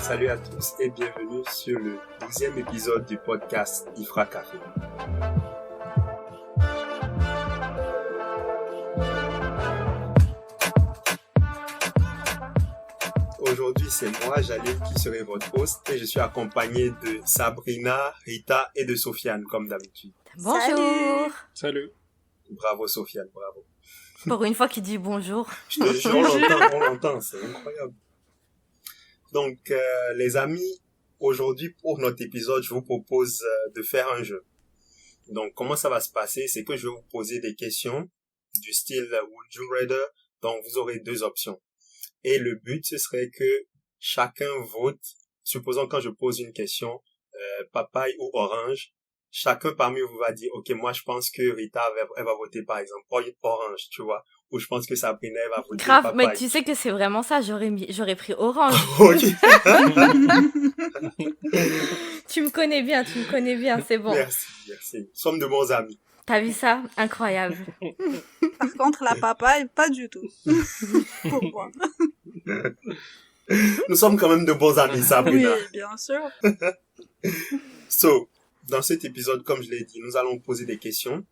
Salut à tous et bienvenue sur le 12e épisode du podcast Ifra Café. Aujourd'hui, c'est moi, Jalil, qui serai votre host et je suis accompagné de Sabrina, Rita et de Sofiane, comme d'habitude. Bonjour. Salut. Bravo Sofiane, bravo. Pour une fois qu'il dit bonjour. Je te jure, on l'entend, c'est incroyable. Donc, les amis, aujourd'hui, pour notre épisode, je vous propose de faire un jeu. Donc, comment ça va se passer? C'est que je vais vous poser des questions du style Would you rather? Donc, vous aurez deux options. Et le but, ce serait que chacun vote. Supposons quand je pose une question, papaye ou orange, chacun parmi vous va dire, ok, moi je pense que Rita, elle va voter par exemple orange, tu vois. Ou je pense que Sabrina, elle va voter Grave, papaye. mais tu sais que c'est vraiment ça, j'aurais pris orange. Ok. Tu me connais bien, c'est bon. Merci. Nous sommes de bons amis. T'as vu ça? Incroyable. Par contre, la papaye, pas du tout. Pour moi. Nous sommes quand même de bons amis, Sabrina. Oui, bien sûr. So, dans cet épisode, comme je l'ai dit, nous allons poser des questions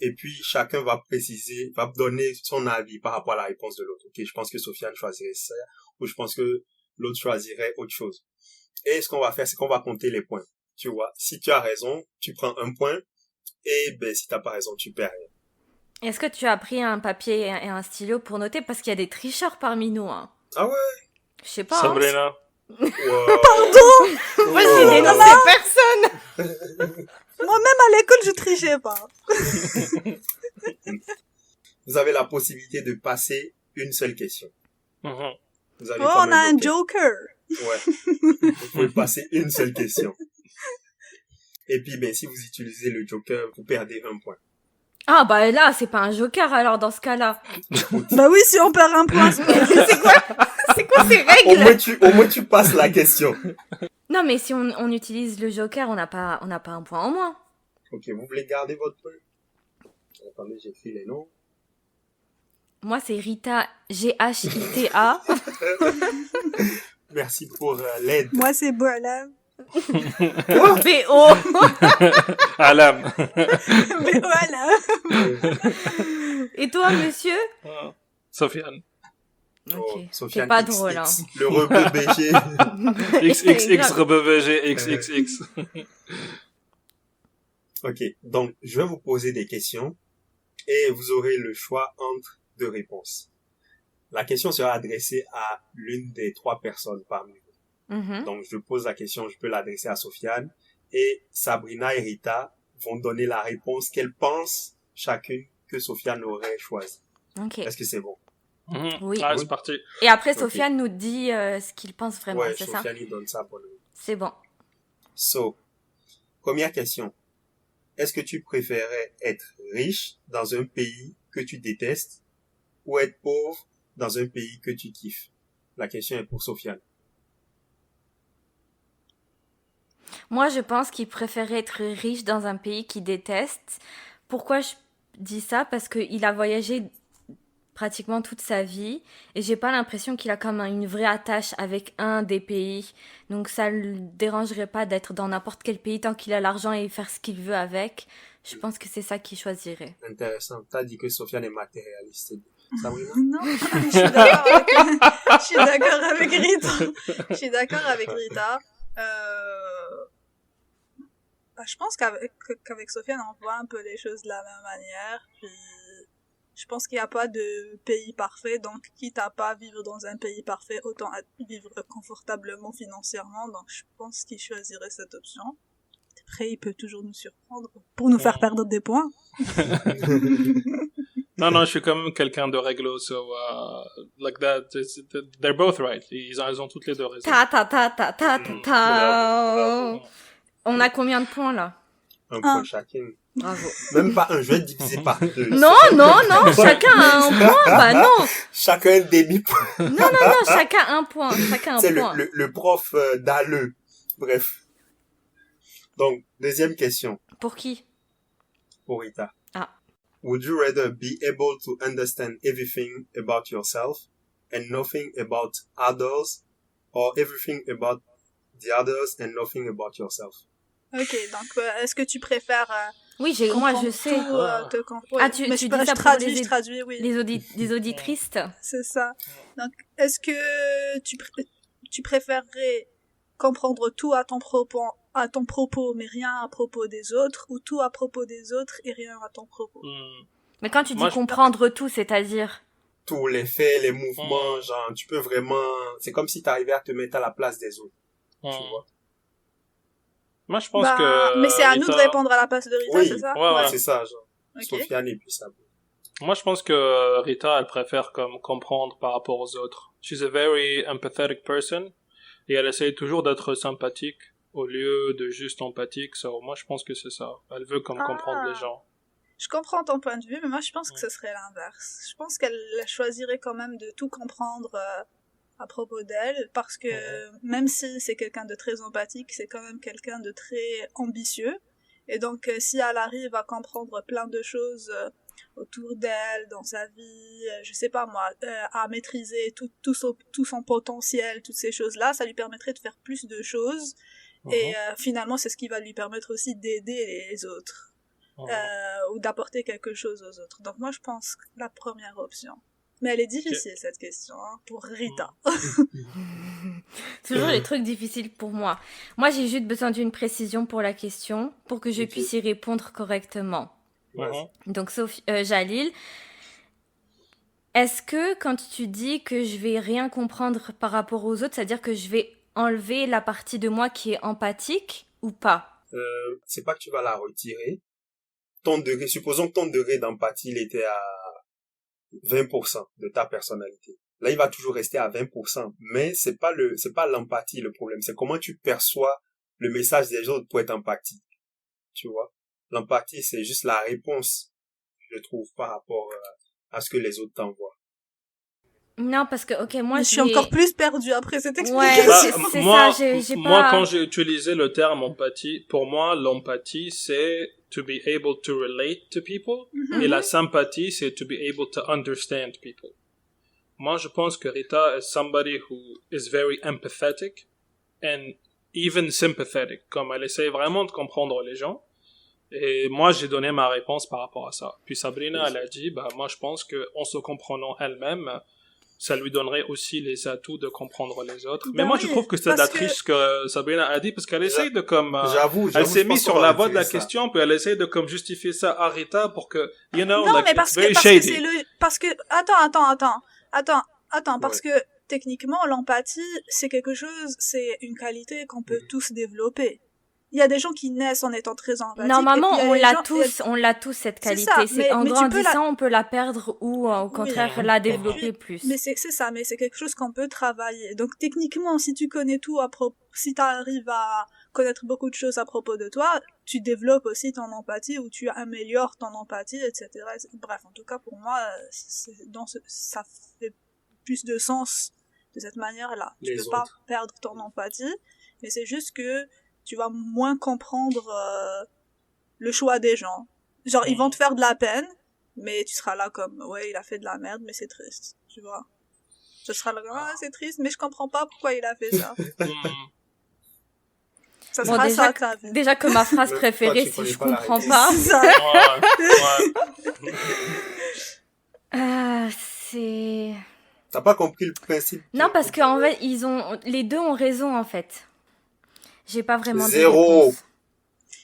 et puis chacun va préciser, va donner son avis par rapport à la réponse de l'autre. Ok, je pense que Sofiane choisirait ça ou je pense que l'autre choisirait autre chose. Et ce qu'on va faire, c'est qu'on va compter les points. Tu vois, si tu as raison, tu prends un point et ben si t'as pas raison, tu perds rien. Est-ce que tu as pris un papier et un stylo pour noter? Parce qu'il y a des tricheurs parmi nous, hein. Ah ouais? Je sais pas, hein. Sabrina. Wow. Pardon! Moi, j'ai dénoncé personne. Moi-même à l'école, je trichais pas. Vous avez la possibilité de passer une seule question. Mhm. Vous avez Oh, comme on a un joker. joker. Ouais. Vous pouvez passer une seule question. Et puis, ben, si vous utilisez le joker, vous perdez un point. Ah, bah là, c'est pas un joker alors dans ce cas-là. Bah oui, si on perd un point. C'est quoi ces règles? Au moins, tu passes la question. Non, mais si on utilise le joker, on n'a pas un point en moins. Ok, vous voulez garder votre point? Attendez, j'écris les noms. Moi, c'est Rita, G-H-I-T-A. Merci pour l'aide. Moi, c'est Boilev. B-O. Alam. Mais voilà. Et toi, monsieur? Sofiane. Ok, Sofiane c'est pas XX, drôle, hein. Le rebeu BG. XXX, RBVG, XXX. Ok, donc je vais vous poser des questions et vous aurez le choix entre deux réponses. La question sera adressée à l'une des trois personnes parmi vous. Mhm. Donc je pose la question, je peux l'adresser à Sofiane et Sabrina et Rita vont donner la réponse qu'elles pensent chacune que Sofiane aurait choisie. Ok. Est-ce que c'est bon? Mhm. Oui. Ah, Oui. c'est parti. Et après, Ok. Sofiane nous dit ce qu'il pense vraiment, Ouais, c'est ça? Sofiane il donne ça pour nous. C'est bon. So, première question. Est-ce que tu préférais être riche dans un pays que tu détestes ou être pauvre dans un pays que tu kiffes? La question est pour Sofiane. Moi, je pense qu'il préférait être riche dans un pays qu'il déteste. Pourquoi je dis ça? Parce qu'il a voyagé pratiquement toute sa vie et j'ai pas l'impression qu'il a comme une vraie attache avec un des pays. Donc ça le dérangerait pas d'être dans n'importe quel pays tant qu'il a l'argent et faire ce qu'il veut avec. Je pense que c'est ça qu'il choisirait. Intéressant. T'as dit que Sofiane est matérialiste. Sabrina? Non, je suis d'accord avec Rita. Je suis d'accord avec Rita. Bah, je pense qu'avec Sofiane, on voit un peu les choses de la même manière. Puis, je pense qu'il n'y a pas de pays parfait, donc quitte à pas vivre dans un pays parfait, autant vivre confortablement financièrement. Donc, je pense qu'il choisirait cette option. Après, il peut toujours nous surprendre pour nous faire perdre des points. Non, je suis quand même quelqu'un de réglo, so, like that, they're both right. Ils ont toutes les deux raison. Ta. On a combien de points là? Un point chacune. Bravo. Même pas un, je vais diviser par deux. Non, chacun a un point. Bah non. Chacun un demi-point. Non, chacun un point. C'est le prof d'ALE. Bref. Donc, deuxième question. Pour qui? Pour Rita. Ah. Would you rather be able to understand everything about yourself and nothing about others, or everything about the others and nothing about yourself. Ok, donc est-ce que tu préfères Oui, moi je sais. Ouais, Tu mais dis je ça pour je traduis, oui. les auditristes. C'est ça. Donc, est-ce que tu préférerais comprendre tout à ton propos, mais rien à propos des autres, ou tout à propos des autres et rien à ton propos? Mais quand tu dis comprendre tout, c'est-à-dire? Tous les faits, les mouvements, genre, tu peux vraiment... C'est comme si t'arrivais à te mettre à la place des autres, tu vois. Moi, je pense que... Mais c'est à nous de répondre à la place de Rita, c'est ça? Ouais, c'est ça, genre. Okay. Sofiane et puis ça. Moi, je pense que Rita, elle préfère comme comprendre par rapport aux autres. She's a very empathetic person. Et elle essaye toujours d'être sympathique au lieu de juste empathique. So, moi, je pense que c'est ça. Elle veut comme comprendre les gens. Je comprends ton point de vue, mais moi, je pense que ce serait l'inverse. Je pense qu'elle choisirait quand même de tout comprendre à propos d'elle, parce que même si c'est quelqu'un de très empathique, c'est quand même quelqu'un de très ambitieux. Et donc, si elle arrive à comprendre plein de choses autour d'elle, dans sa vie, je sais pas moi, à maîtriser tout son potentiel, toutes ces choses-là, ça lui permettrait de faire plus de choses. Et finalement, c'est ce qui va lui permettre aussi d'aider les autres. Ou d'apporter quelque chose aux autres. Donc moi, je pense la première option. Mais elle est difficile, cette question, hein, pour Rita. Toujours les trucs difficiles pour moi. Moi, j'ai juste besoin d'une précision pour la question, pour que je puisse y répondre correctement. Donc, Jalil, est-ce que quand tu dis que je vais rien comprendre par rapport aux autres, c'est-à-dire que je vais enlever la partie de moi qui est empathique ou pas? C'est pas que tu vas la retirer. Supposons que ton degré d'empathie, il était à 20% de ta personnalité. Là, il va toujours rester à 20%. Mais c'est pas l'empathie le problème. C'est comment tu perçois le message des autres pour être empathique. Tu vois? L'empathie, c'est juste la réponse, je trouve, par rapport à ce que les autres t'envoient. Non, parce que, moi, je suis encore plus perdue après cette explication. Ouais, c'est moi, ça, j'ai moi, pas... quand j'ai utilisé le terme empathie, pour moi, l'empathie, c'est to be able to relate to people, et la sympathie, c'est to be able to understand people. Moi, je pense que Rita is somebody who is very empathetic, and even sympathetic, comme elle essaie vraiment de comprendre les gens. Et moi, j'ai donné ma réponse par rapport à ça. Puis Sabrina, elle a dit, moi, je pense que en se comprenant elle-même, ça lui donnerait aussi les atouts de comprendre les autres. Mais moi, je trouve que c'est de la triche que Sabrina a dit, parce qu'elle essaye de j'avoue, elle s'est mise sur la voie de la question, puis elle essaye de justifier ça à Rita pour que, non, mais parce que attends, parce que techniquement, l'empathie, c'est c'est une qualité qu'on peut tous développer. Il y a des gens qui naissent en étant très empathiques. Normalement, on l'a tous, cette qualité. En grandissant, on peut la perdre ou, au contraire, la développer plus. Mais c'est ça, mais c'est quelque chose qu'on peut travailler. Donc, techniquement, si tu connais tout si t'arrives à connaître beaucoup de choses à propos de toi, tu développes aussi ton empathie ou tu améliores ton empathie, etc. Bref, en tout cas, pour moi, ça fait plus de sens de cette manière-là. Tu peux pas perdre ton empathie, mais c'est juste que tu vas moins comprendre le choix des gens. Genre, ils vont te faire de la peine, mais tu seras là comme, ouais, il a fait de la merde, mais c'est triste, tu vois. Tu seras là comme, c'est triste, mais je comprends pas pourquoi il a fait ça. Ça sera ça, ta vie. Déjà que ma phrase préférée, c'est je comprends pas. C'est... T'as pas compris le principe? Non, parce qu'en fait, les deux ont raison, en fait. J'ai pas vraiment de réponse.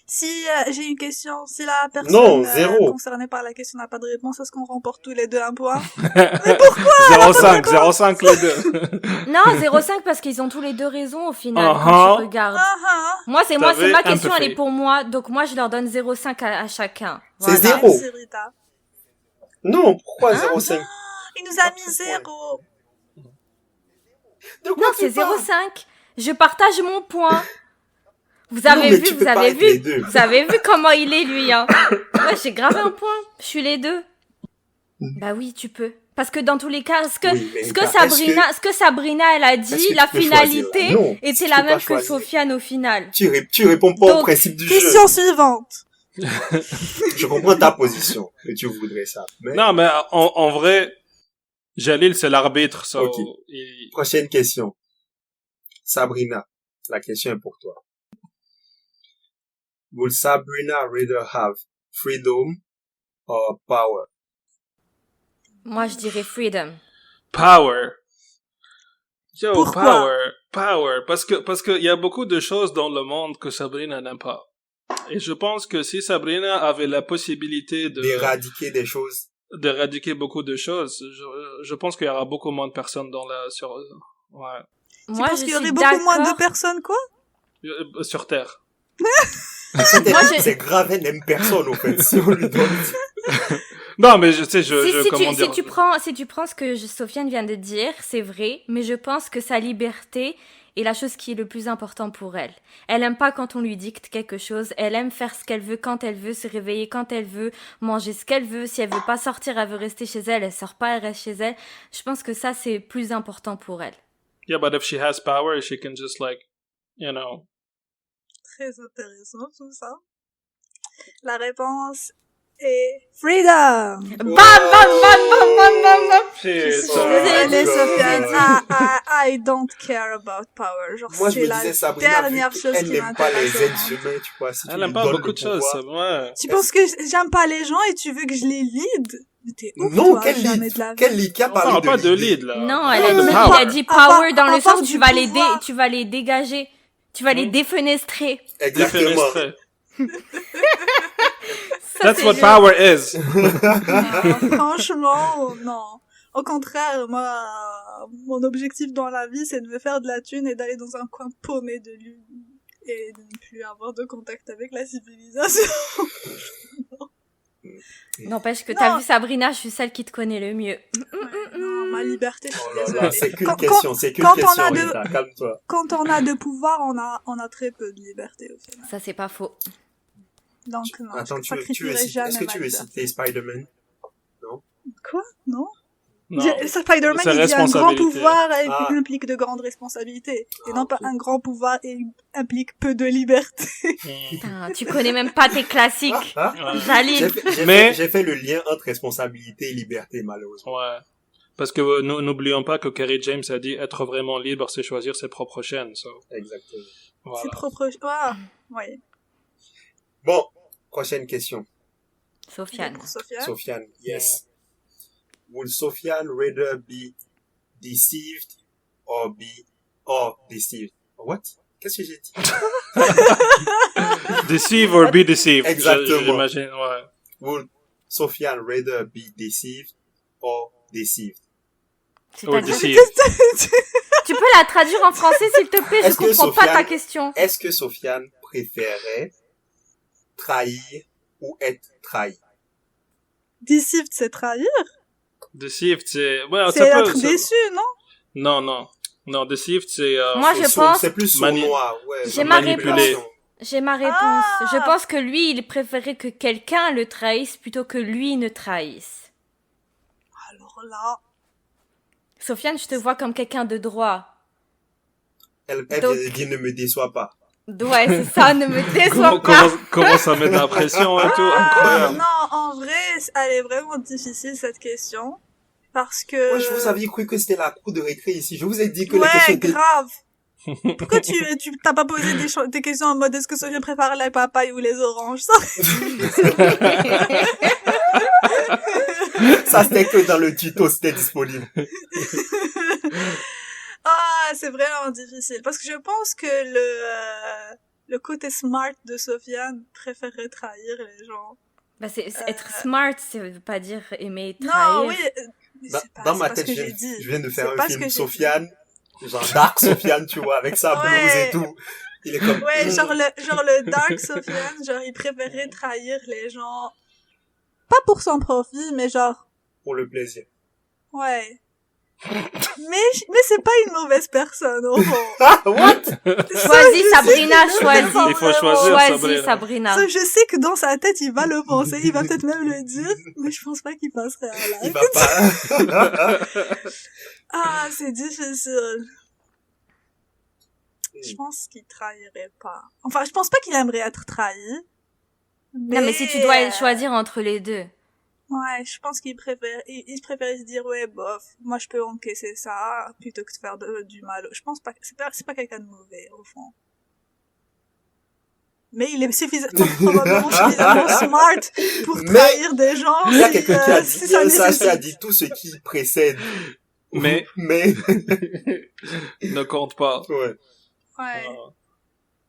Si j'ai une question, si la personne concernée par la question n'a pas de réponse, est-ce qu'on remporte tous les deux un point? Mais pourquoi? 0,5 les deux. Non, 0,5 parce qu'ils ont tous les deux raison au final quand tu regardes. Moi, c'est ma question, elle est pour moi, donc moi je leur donne 0,5 à chacun. Voilà. C'est 0. Non, pourquoi 0,5? Il nous a mis 0. Non, c'est 0,5. Je partage mon point. Vous avez vu comment il est, lui, hein. Ouais, j'ai gravé un point. Je suis les deux. Bah oui, tu peux. Parce que dans tous les cas, ce que Sabrina, elle a dit, la finalité était la même que Sofiane au final. Tu réponds pas au principe du jeu. Question suivante. Je comprends ta position, que tu voudrais ça. Mais... Non, mais en vrai, Jalil, c'est l'arbitre, ça. Okay. Prochaine question. Sabrina. La question est pour toi. Would Sabrina rather have freedom or power? Moi, je dirais freedom. Power. Yo, Pourquoi? power. Parce que il y a beaucoup de choses dans le monde que Sabrina n'aime pas. Et je pense que si Sabrina avait la possibilité D'éradiquer des choses. d'éradiquer beaucoup de choses, je pense qu'il y aura beaucoup moins de personnes ouais, Tu Moi, penses je qu'il y suis aurait beaucoup moins de d'accord. personnes, quoi? sur Terre. C'est grave, elle n'aime personne, au fait, si on lui donne. Non, mais comment dire. Si tu prends ce que Sofiane vient de dire, c'est vrai, mais je pense que sa liberté est la chose qui est le plus important pour elle. Elle aime pas quand on lui dicte quelque chose, elle aime faire ce qu'elle veut quand elle veut, se réveiller quand elle veut, manger ce qu'elle veut, si elle veut pas sortir, elle veut rester chez elle, elle sort pas, elle reste chez elle. Je pense que ça, c'est plus important pour elle. Yeah, but if she has power, she can just Très intéressant, tout ça. La réponse est freedom! Bam, bam, bam, bam, bam, bam, bam. Je suis Oh désolée, my God. Sofiane. I don't care about power. Genre, Moi, je c'est me la disais, Sabrina, dernière vu chose qu'elle qui n'aime pas m'intéresse les au êtres monde. humains, tu vois, si tu Elle lui aime pas donnes beaucoup le de choses, pouvoir. ouais. Tu penses que j'aime pas les gens et tu veux que je les lead? Mais t'es ouf, Non, toi, quel jamais lead? de la vie. Quel lead? Qui a On parlé parle pas de lead? lead, là. Non, On elle parle a de dit, power. il a dit À part- power dans à le part sens où du tu vas les pouvoir. tu vas les dégager. Tu vas les défenestrer. Exactement. Défenestré. Ça, That's c'est what juste- power is. Non, franchement, non. Au contraire, moi, mon objectif dans la vie, c'est de me faire de la thune et d'aller dans un coin paumé de lui et de ne plus avoir de contact avec la civilisation. N'empêche que Non. t'as vu Sabrina, je suis celle qui te connaît le mieux. Non, ma liberté, je suis Oh là désolée. là, c'est qu'une Quand- question, c'est qu'une quand on question, a de- Rita, calme-toi. Quand on a de pouvoir, on a très peu de liberté au final. Ça, c'est pas faux. Donc non, Attends, je tu veux sacrifierai citer, jamais est-ce que ma tu veux liberté. citer Spider-Man? Quoi? Non? Non. Spider-Man, C'est il dit un grand responsabilité. pouvoir Ah. implique de grandes responsabilités. Et Ah, non pas ok. un grand pouvoir implique peu de liberté. Putain, tu connais même pas tes classiques. Ah, Ouais. Valide. J'ai fait le lien entre responsabilité et liberté, malheureusement. Ouais. Parce que n'oublions pas que Kerry James a dit être vraiment libre, c'est choisir ses propres chaînes. So. Exactement. Voilà. C'est propre. Ah, oui. Bon, prochaine question. Sofiane. Pour Sophia. Sofiane, yes. Would Sofiane rather be deceived or deceived? What? Qu'est-ce que j'ai dit? Deceive or be deceived. Exactement. J'imagine, ouais. Would Sofiane rather be deceived or deceived? Or C'est-à-dire, deceived. tu peux la traduire en français, s'il te plaît? Je Est-ce que comprends pas ta Sofiane- question. Est-ce que Sofiane préférait trahir ou être trahi? Deceived, c'est trahir. Deceived, c'est... Ouais, C'est ça peut... être déçu, non? Non, deceived, c'est... Moi, je pense, C'est plus sournois, ouais. J'ai ma manipulation. j'ai ma réponse. Ah. Je pense que lui, il préférait que quelqu'un le trahisse plutôt que lui ne trahisse. Alors là, Sofiane, je te vois comme quelqu'un de droit. Elle Donc- vient de dire ne me déçois pas. Ouais, c'est ça, ne me déçois pas. comment ça met de la pression et tout, incroyable. non, en vrai, elle est vraiment difficile cette question. Parce que... Ouais, je vous avais cru que c'était la cour de récré ici. Je vous ai dit que les questions Ouais, étaient... grave. Pourquoi tu t'as pas posé des questions en mode est-ce que Sophia préfère les papayes ou les oranges? Ça, Ça, c'était que dans le tuto, c'était disponible. ah, c'est vraiment difficile. Parce que je pense que le côté smart de Sofiane préférerait trahir les gens. Bah, être smart, ça veut pas dire aimer trahir. Non, oui. Mais c'est pas, Dans c'est ma pas tête, ce que j'ai dit. je viens de C'est faire pas un ce film que j'ai Sofiane, genre Dark Sofiane, tu vois, avec sa blouse Ouais. et tout. Il est comme... Ouais, genre le dark Sofiane, genre il préférait trahir les gens. Pas pour son profit, mais genre, Pour le plaisir. ouais. Mais c'est pas une mauvaise personne, au fond. Ah, what? Choisis, Sabrina, choisis. Il faut choisir, Choisis, Sabrina. Sabrina. Ça, je sais que dans sa tête, il va le penser, il va peut-être même le dire, mais je pense pas qu'il passerait à Il l'acte. va pas... Ah, c'est difficile. Je pense qu'il trahirait pas. Enfin, je pense pas qu'il aimerait être trahi. Non, mais si tu dois choisir entre les deux. Ouais, je pense qu'il préfère, il préfère se dire, ouais, bof, moi je peux encaisser ça, plutôt que de faire du mal. Je pense pas, c'est pas quelqu'un de mauvais, au fond. Mais il est probablement suffisamment smart pour trahir des gens. Il y a quelqu'un qui a dit, si il y a un sage nécessite. qui a dit tout ce qui précède. Mais Mais, ne compte pas. ouais. Ouais,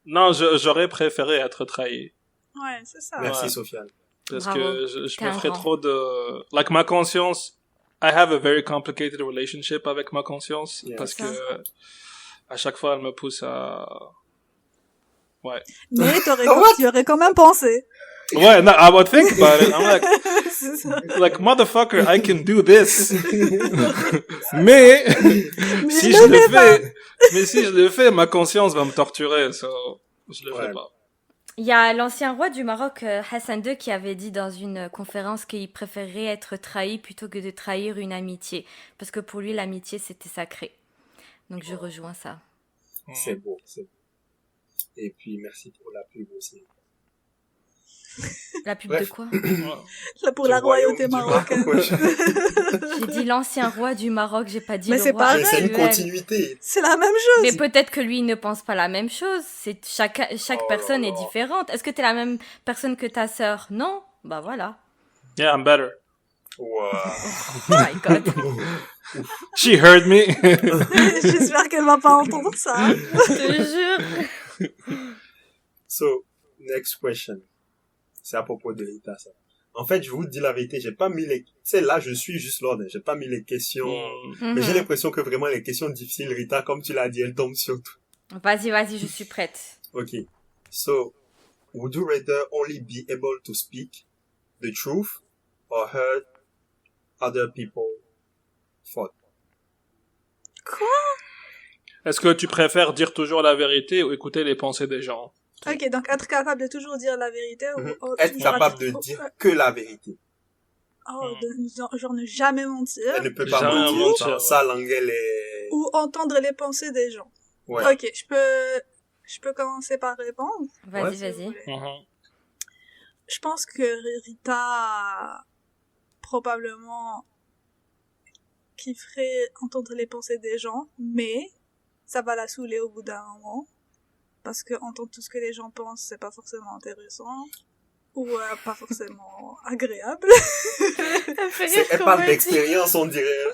Non, j'aurais préféré être trahi. ouais, c'est ça. Merci, Ouais. Sofiane. Parce Bravo. que je T'es me un ferais grand. trop de... Like, ma conscience... I have a very complicated relationship avec ma conscience. Yeah. Parce Ça. que à chaque fois, elle me pousse à... Ouais. Mais What? tu aurais quand même pensé. Ouais, no, I would think about it. I'm like, C'est ça. like, motherfucker, I can do this. Mais, Mais si je je le le fais pas. fais, mais si je le fais, ma conscience va me torturer, so, je le Ouais. fais pas. Il y a l'ancien roi du Maroc, Hassan II, qui avait dit dans une conférence qu'il préférerait être trahi plutôt que de trahir une amitié. Parce que pour lui, l'amitié, c'était sacré. Donc je rejoins ça. C'est beau, c'est beau. Et puis, merci pour la pub aussi. La pub Bref. de quoi? Là, pour Du la royauté royaume du marocaine. Maroc. J'ai dit l'ancien roi du Maroc, j'ai pas dit Mais le c'est roi pas Mais c'est une actuel. continuité. C'est la même chose. Mais peut-être que lui, il ne pense pas la même chose. C'est chaque Oh personne là est là. différente. Est-ce que t'es la même personne que ta sœur? Non? Bah voilà. Yeah, I'm better. Wow. Oh my god. She heard me. J'espère qu'elle va pas entendre ça. Je te jure. So, next question. C'est à propos de l'État, ça. En fait, je vous dis la vérité, j'ai pas mis les... Tu sais, là, je suis juste l'ordre, j'ai pas mis les questions... Mais j'ai Mhm. l'impression que vraiment, les questions difficiles, Rita, comme tu l'as dit, elles tombent sur tout. Vas-y, je suis prête. Ok. So, would you rather only be able to speak the truth or hurt other people thought? Est-ce que tu préfères dire toujours la vérité ou écouter les pensées des gens? Ok, donc être capable de toujours dire la vérité ou Être toujours capable de dire que la vérité. genre ne jamais mentir Elle ne peut pas Jamais mentir. mentir, Ça, ouais. ça, l'anglais est... ou entendre les pensées des gens. Ouais. Ok, je peux commencer par répondre. Vas-y, si vous vas-y. voulez. Mhm. Je pense que Rita probablement kifferait entendre les pensées des gens, mais ça va la saouler au bout d'un moment parce que entendre tout ce que les gens pensent, c'est pas forcément intéressant ou pas forcément agréable. Elle parle d'expérience, on dirait.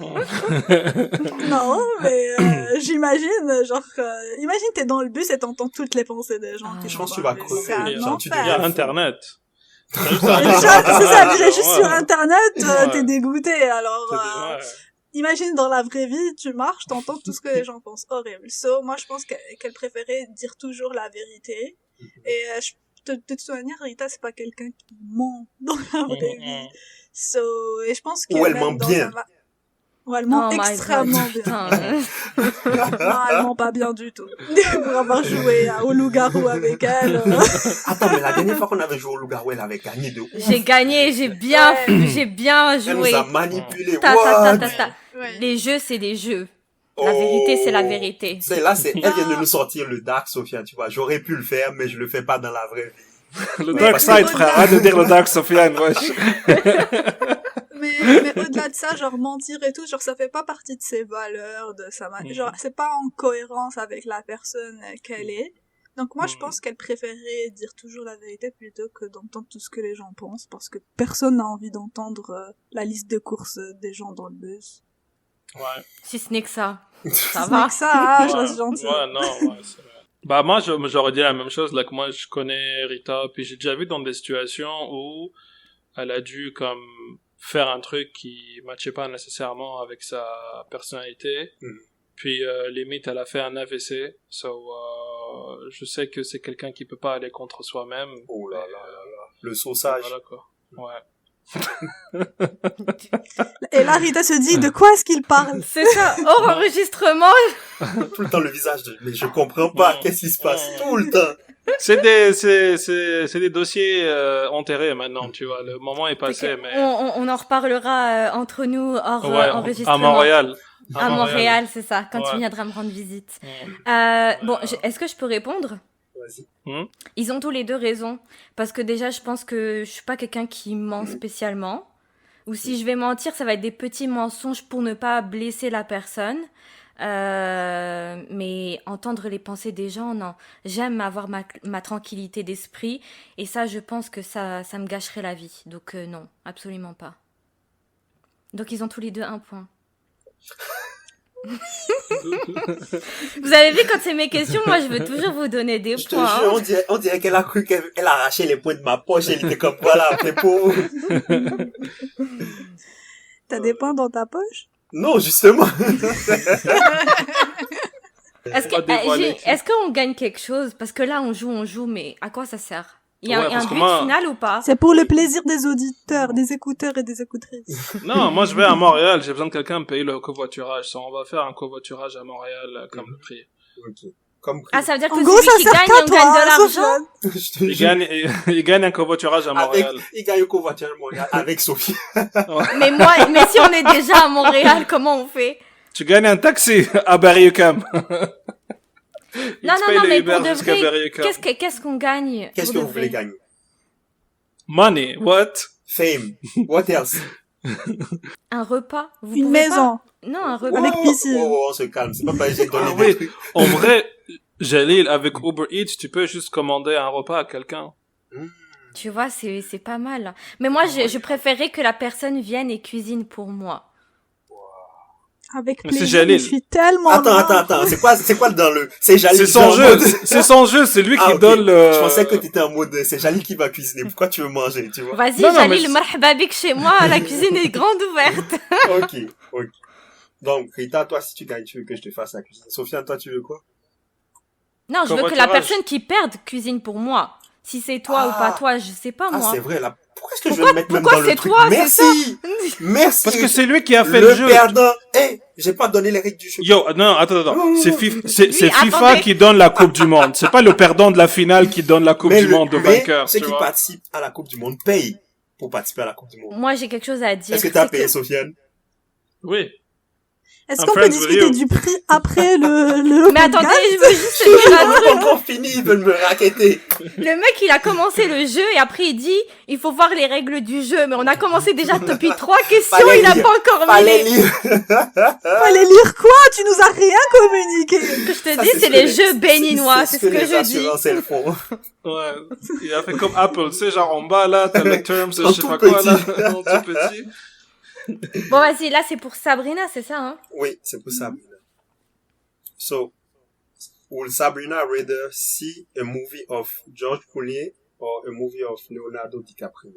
Non, mais j'imagine, genre, imagine t'es dans le bus et t'entends toutes les pensées des gens. Ah. qui Je sont pense que tu dans vas le bus. crever. C'est un Genre, tu Il y a enfer. Internet. C'est ça, déjà juste sur Internet, Ouais. t'es dégoûté. Alors, Ouais. imagine dans la vraie vie, tu marches, t'entends tout ce que les gens pensent. Horrible. So, moi, je pense qu'elle préférait dire toujours la vérité. Et de toute manière, Rita, c'est pas quelqu'un qui ment dans la vraie vie. So, et je pense que Ou elle même ment dans bien. Ou elle ment Oh my God, extrêmement bien. putain. Non, elle ment pas bien du tout. Pour avoir joué au loup-garou avec elle. Attends, mais la dernière fois qu'on avait joué au loup-garou, elle avait gagné de ouf. J'ai gagné, j'ai bien Elle nous joué. a manipulé. Ta, ta, What? ta, ta, ta. Ouais. Les jeux, c'est des jeux. La vérité, c'est la vérité. C'est là, elle vient de nous sortir le Dark Sophia, tu vois. J'aurais pu le faire, mais je le fais pas dans la vraie vie. Le Mais Dark parce Side, que- frère. Arrête de dire le Dark Sofiane, wesh. Mais au-delà de ça, genre mentir et tout, genre ça fait pas partie de ses valeurs, de sa genre c'est pas en cohérence avec la personne qu'elle est. Donc moi je pense qu'elle préférait dire toujours la vérité plutôt que d'entendre tout ce que les gens pensent parce que personne n'a envie d'entendre la liste de courses des gens dans le bus. Ouais. Si ce n'est que ça. Ça C'est va. que ça, ah, je Ouais. reste gentil. Ouais, non, ouais, c'est vrai. Bah, moi, j'aurais dit la même chose, là, que moi, je connais Rita, puis j'ai déjà vu dans des situations où elle a dû, comme, faire un truc qui matchait pas nécessairement avec sa personnalité. Puis, limite, elle a fait un AVC. So, je sais que c'est quelqu'un qui peut pas aller contre soi-même. Oh là Et, là là là. Le sauçage. Voilà, quoi. Ouais. Et là Rita se dit de quoi est-ce qu'il parle? C'est ça. Hors enregistrement. Tout le temps le visage de, mais je comprends pas, qu'est-ce qui se passe? Tout le temps. C'est des dossiers, enterrés maintenant, tu vois. Le moment est passé, mais... On en reparlera entre nous hors Ouais, enregistrement. à Montréal. À Montréal, c'est ça, quand Ouais. tu viendras me rendre visite. Ouais. Bon, est-ce que je peux répondre? Vas-y. Ils ont tous les deux raison. Parce que déjà, je pense que je suis pas quelqu'un qui ment spécialement. Ou si je vais mentir, ça va être des petits mensonges pour ne pas blesser la personne. Mais entendre les pensées des gens, non. J'aime avoir ma tranquillité d'esprit. Et ça, je pense que ça me gâcherait la vie. Donc non, absolument pas. Donc ils ont tous les deux un point. Vous avez vu quand c'est mes questions, moi je veux toujours vous donner des Je te points. jure, on dirait qu'elle a cru qu'elle arrachait les points de ma poche. Elle était comme, voilà, c'est pour vous. T'as des points dans ta poche? Non, justement. Est-ce qu'on gagne quelque chose? Parce que là on joue, mais à quoi ça sert? Il y a Ouais, un parce que but moi- final ou pas? C'est pour le plaisir des auditeurs, des écouteurs et des écoutrices. Non, moi je vais à Montréal, j'ai besoin de quelqu'un me payer le covoiturage. On va faire un covoiturage à Montréal comme le prix. Ok. Comme Ah, ça veut dire que En gros, celui ça qui sert gagne, qu'à on toi, gagne de hein, l'argent? Sofiane. je te Il jure. gagne un covoiturage à Montréal. Il gagne au covoiturage à Montréal avec Sophie. Mais si on est déjà à Montréal, comment on fait? Tu gagnes un taxi à Berry-UQAM. Non, mais pour de vrai, Berry-UQAM. qu'est-ce qu'on gagne? Qu'est-ce pour que de vous voulez vrai? gagner? Money, what? Fame. What else? Un repas? Vous Une pouvez maison. pas? Non, un repas. Avec piscine. Oh, on se calme. C'est pas parce que j'ai donné Ah des oui, trucs. en vrai, Jalil, avec Uber Eats, tu peux juste commander un repas à quelqu'un. Tu vois, c'est pas mal. Mais moi, je préférais que la personne vienne et cuisine pour moi. Avec Mais c'est plaisir, Jalil. je suis tellement Attends. C'est quoi dans le, c'est Jalil. C'est son jeu, c'est son jeu, c'est lui qui Ah, ok. donne le... Je pensais que t'étais en mode, c'est Jalil qui va cuisiner. Pourquoi tu veux manger, tu vois? Vas-y, Non, mais Jalil, marhaba bik chez moi, la cuisine est grande ouverte. Ok. Donc, Rita, toi, si tu gagnes, tu veux que je te fasse la cuisine. Sofiane, toi, tu veux quoi? Non, je veux que la Covoiturage. personne qui perde cuisine pour moi. Si c'est toi ou pas toi, je sais pas Ah, moi. c'est vrai, là. Pourquoi est-ce que je vais me mettre même pourquoi dans le c'est truc? toi, c'est Merci! Merci! Parce que c'est lui qui a fait le le jeu. perdant. J'ai pas donné les règles du jeu. Yo, non, attends. C'est FIFA attendez. qui donne la Coupe du Monde. C'est pas le perdant de la finale qui donne la Coupe du Monde de vainqueur, ceux tu qui vois. participent à la Coupe du Monde payent pour participer à la Coupe du Monde. Moi, j'ai quelque chose à dire. Est-ce que t'as C'est payé, que- Sofiane? Oui. Est-ce I'm qu'on peut friends with discuter you. du prix après le Mais attendez, podcast? je veux juste te dire un On truc. pas encore fini, ils veulent me raqueter. Le mec, il a commencé le jeu et après il dit, il faut voir les règles du jeu. Mais on a commencé déjà depuis 3 questions, Fallait il a lire. pas encore mis Fallait les... lire. Fallait lire quoi? Tu nous as rien communiqué. Je te Ça, dis, c'est ce les que jeux béninois, c'est ce que les je dis. assurances, elles font. Ouais. Il a fait comme Apple, tu sais, genre en bas, là, t'as le terms, je En sais tout pas quoi, là. petit. En tout petit. Bon, vas-y, là, c'est pour Sabrina, c'est ça, hein? Oui, c'est pour Sabrina. So, will Sabrina rather see a movie of George Clooney or a movie of Leonardo DiCaprio?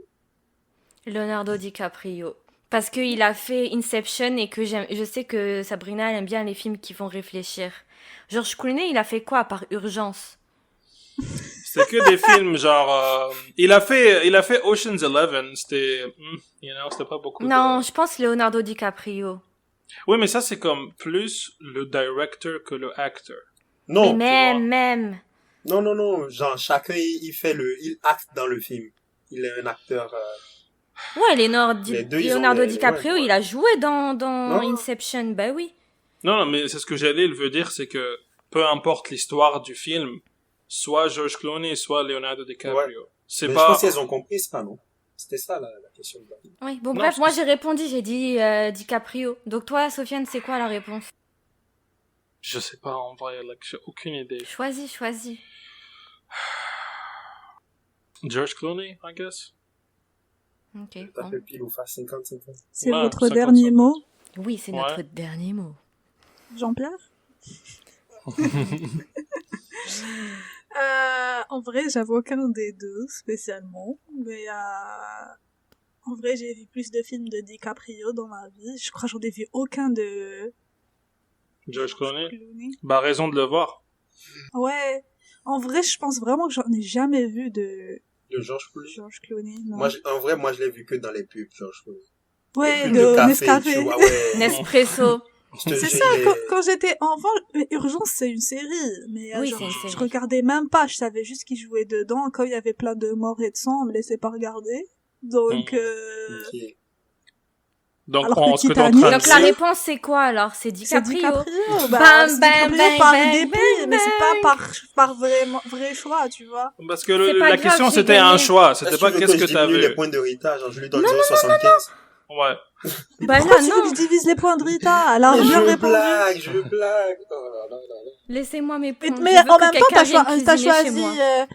Leonardo DiCaprio. Parce qu'il a fait Inception et que je sais que Sabrina, elle aime bien les films qui font réfléchir. George Clooney, il a fait quoi par urgence? C'était que des films, genre, il a fait Ocean's 11, c'était, c'était pas beaucoup. Non, je pense Leonardo DiCaprio. Oui, mais ça, c'est comme plus le director que le actor. Non, Mais tu vois. même. Non. Genre, chacun, il acte dans le film. Il est un acteur, Ouais, Les deux, ils ont Leonardo les- DiCaprio, ouais. il a joué dans Non. Inception, bah oui. Non, mais c'est ce que j'allais le veut dire, c'est que peu importe l'histoire du film, soit George Clooney, soit Leonardo DiCaprio. C'est mais je pas... pense qu'elles ont compris, c'est pas non. C'était ça, la question de base. Oui, bon, Non, bref, je moi pense- j'ai répondu, j'ai dit DiCaprio. Donc toi, Sofiane, c'est quoi la réponse? Je sais pas, en vrai, like, j'ai aucune idée. Choisis. George Clooney, I guess? Ok. T'as bon. fait pile ou face 50-50. C'est Ouais, votre 50. dernier mot, Oui, c'est Ouais. notre dernier mot. Jean-Pierre? En vrai, j'avoue aucun des deux spécialement, mais en vrai, j'ai vu plus de films de DiCaprio dans ma vie. Je crois que j'en ai vu aucun de George Clooney? Clooney. Bah, raison de le voir. Ouais, en vrai, je pense vraiment que j'en ai jamais vu de De George Clooney. George Clooney. Non. En vrai, moi, je l'ai vu que dans les pubs, George Clooney. Ouais, Les pubs de café, Nescafé. tu vois, ouais. Nespresso. Je te C'est jure, ça, il est- quand j'étais enfant, Urgence, c'est une série, mais Oui, genre, c'est une je série. regardais même pas, je savais juste qu'ils jouaient dedans. Quand il y avait plein de morts et de sang, on me laissait pas regarder. Donc, Ok. Donc, Alors que ce que t'es en Titanic- train de Donc la dire... réponse, c'est quoi alors? C'est c'est DiCaprio. DiCaprio. Bah, Bam, c'est bam, DiCaprio bam, par bam, dépit, bam, mais c'est pas bam. par vrai choix, tu vois. Parce que C'est pas la grave, question, j'ai c'était un gagné. choix. Est-ce C'était pas que qu'est-ce je que diminue t'avais. les points de Rita, genre je lui donne 0,75. Ouais. Bah Pourquoi là, tu veux non. que je divise les points de Rita? Elle a Mais bien je répondu. blague. Oh là là là là. Laissez-moi mes points. Mais Je veux en que même temps, quelqu'un vienne t'as cuisiner chez choisi moi.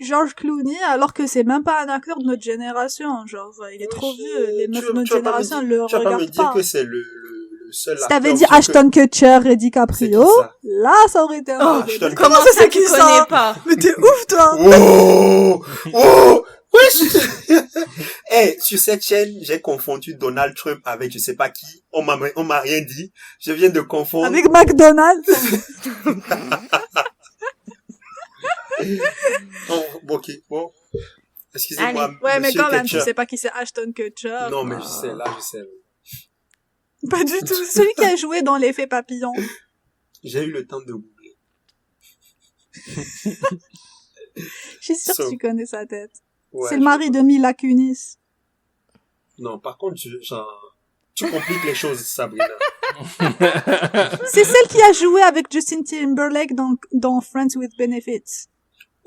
George Clooney alors que c'est même pas un acteur de notre génération. Genre, il est trop vieux. Les meufs de notre génération le Tu vas pas me regardent dire pas. que c'est le seul Si acteur t'avais dit vieux que... Ashton Kutcher et C'est qui DiCaprio, ça? là, ça aurait été un Oh, peu Ashton délire. Comment ça, ça, c'est tu qui connais ça? pas? Mais t'es ouf, toi! Oh! Wesh! Eh, sur cette chaîne, j'ai confondu Donald Trump avec je sais pas qui. On m'a rien dit. Je viens de confondre. Avec McDonald's. Oh, ok, bon. Excusez-moi. Allez. Ouais, mais Monsieur quand même, tu Kutcher. sais pas qui c'est Ashton Kutcher. Non, mais je sais, là, je sais. Pas du tout. Celui qui a joué dans l'effet papillon. J'ai eu le temps de googler. Je suis sûre So, que tu connais sa tête. ouais, C'est le mari de Mila Kunis. Non, par contre, tu compliques les choses, Sabrina. C'est celle qui a joué avec Justin Timberlake dans Friends with Benefits.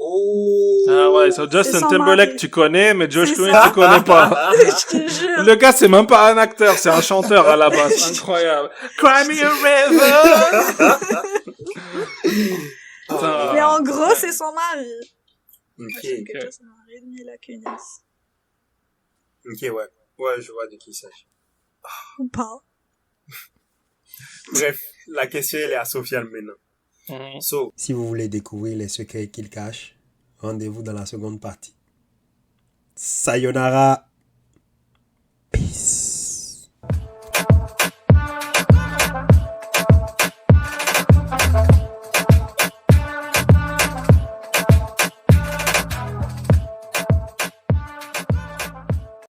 Oh! Ah ouais, so C'est Justin son Timberlake, mari. tu connais, mais Josh C'est Clooney, ça. tu connais pas. Je te jure. Le gars, c'est même pas un acteur, c'est un chanteur à la base. Incroyable. Cry me a river. Putain. Mais en gros, c'est son mari. Ok, Ashton Kutcher, c'est le mari de Mila Kunis. ok, ouais. Ouais, je vois de qui il s'agit. Ou pas. Bref, la question, elle est à Sofiane maintenant. Mhm. So, Si vous voulez découvrir les secrets qu'il cache, rendez-vous dans la seconde partie. Sayonara!